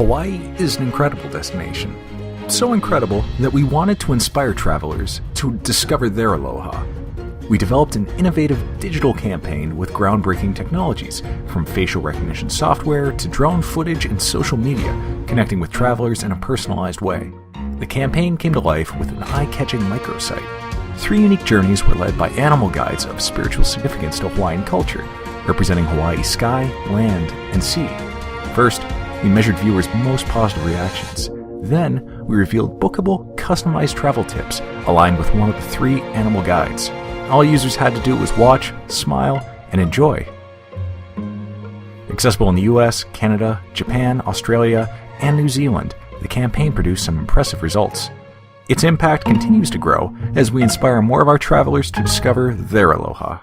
Hawaii is an incredible destination. So incredible that we wanted to inspire travelers to discover their aloha. We developed an innovative digital campaign with groundbreaking technologies, from facial recognition software to drone footage and social media, connecting with travelers in a personalized way. The campaign came to life with an eye-catching microsite. 3 unique journeys were led by animal guides of spiritual significance to Hawaiian culture, representing Hawaii's sky, land, and sea. First, we measured viewers' most positive reactions. Then, we revealed bookable, customized travel tips aligned with one of the 3 animal guides. All users had to do was watch, smile, and enjoy. Accessible in the US, Canada, Japan, Australia, and New Zealand, the campaign produced some impressive results. Its impact continues to grow as we inspire more of our travelers to discover their aloha.